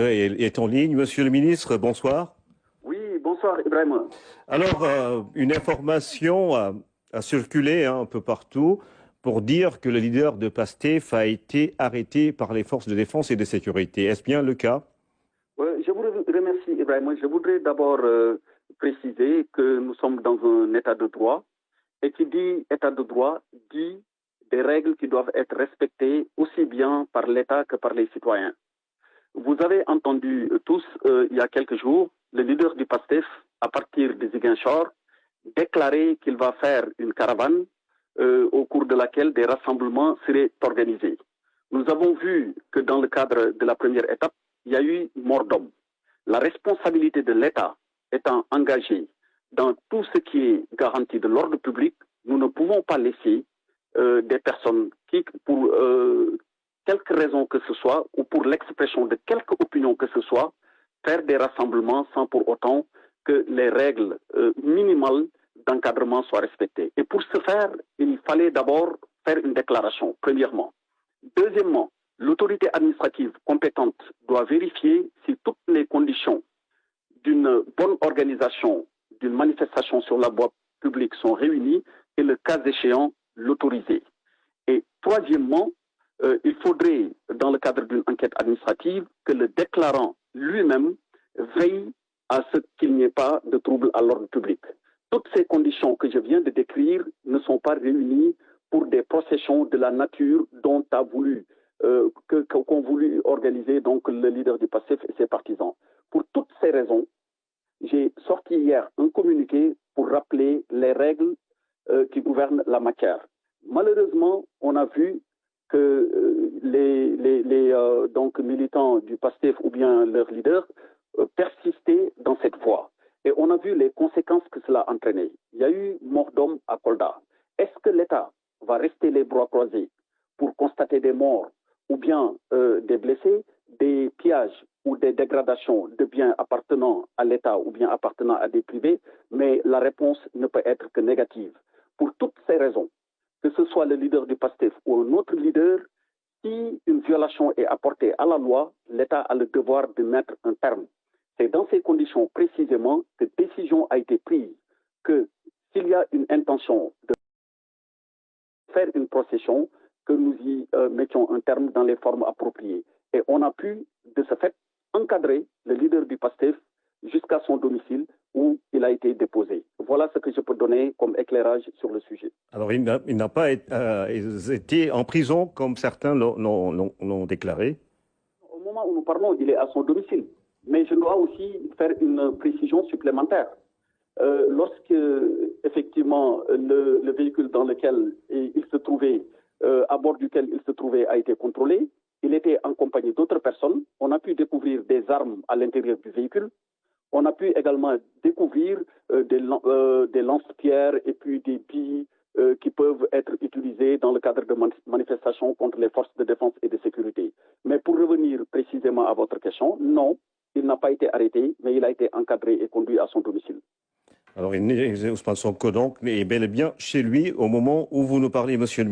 Est en ligne. Monsieur le ministre, bonsoir. Oui, bonsoir Ibrahim. Alors, une information a circulé un peu partout pour dire que le leader de PASTEF a été arrêté par les forces de défense et de sécurité. Est-ce bien le cas? Je vous remercie Ibrahim. Je voudrais d'abord préciser que nous sommes dans un état de droit et qui dit état de droit dit des règles qui doivent être respectées aussi bien par l'État que par les citoyens. Vous avez entendu tous, il y a quelques jours, le leader du PASTEF, à partir de Ziguinchor, déclarer qu'il va faire une caravane au cours de laquelle des rassemblements seraient organisés. Nous avons vu que dans le cadre de la première étape, il y a eu mort d'homme. La responsabilité de l'État étant engagée dans tout ce qui est garantie de l'ordre public, nous ne pouvons pas laisser des personnes qui, pour quelque raison que ce soit, ou pour l'expression de quelque opinion que ce soit, faire des rassemblements sans pour autant que les règles minimales d'encadrement soient respectées. Et pour ce faire, il fallait d'abord faire une déclaration, premièrement. Deuxièmement, l'autorité administrative compétente doit vérifier si toutes les conditions d'une bonne organisation d'une manifestation sur la voie publique sont réunies et le cas échéant, l'autoriser. Et troisièmement, il faudrait, dans le cadre d'une enquête administrative, que le déclarant lui-même veille à ce qu'il n'y ait pas de trouble à l'ordre public. Toutes ces conditions que je viens de décrire ne sont pas réunies pour des processions de la nature dont a voulu, qu'ont voulu organiser donc le leader du PASTEF et ses partisans. Pour toutes ces raisons, j'ai sorti hier un communiqué pour rappeler les règles qui gouvernent la matière. Malheureusement, on a vu que donc militants du PASTEF ou bien leurs leaders persistaient dans cette voie. Et on a vu les conséquences que cela a entraîné. Il y a eu mort d'homme à Kolda. Est-ce que l'État va rester les bras croisés pour constater des morts ou bien des blessés, des pillages ou des dégradations de biens appartenant à l'État ou bien appartenant à des privés? Mais la réponse ne peut être que négative. Pour toutes ces raisons, que ce soit le leader du PASTEF ou un autre leader, si une violation est apportée à la loi, l'État a le devoir de mettre un terme. C'est dans ces conditions précisément que décision a été prise que s'il y a une intention de faire une procession, que nous y mettions un terme dans les formes appropriées. Et on a pu, de ce fait, encadrer le leader du PASTEF jusqu'à son domicile où il a été déposé. Voilà ce que je peux donner comme éclairage sur le sujet. Alors, il n'a pas été en prison comme certains l'ont déclaré. Au moment où nous parlons, il est à son domicile. Mais je dois aussi faire une précision supplémentaire. Lorsque, effectivement, le véhicule dans lequel il se trouvait, à bord duquel il se trouvait, a été contrôlé, il était en compagnie d'autres personnes. On a pu découvrir des armes à l'intérieur du véhicule. On a pu également découvrir des lance-pierres et puis des billes qui peuvent être utilisées dans le cadre de manifestations contre les forces de défense et de sécurité. Mais pour revenir précisément à votre question, non, il n'a pas été arrêté, mais il a été encadré et conduit à son domicile. Alors, Ousmane Sonko donc est bel et bien chez lui au moment où vous nous parlez, monsieur le ministre.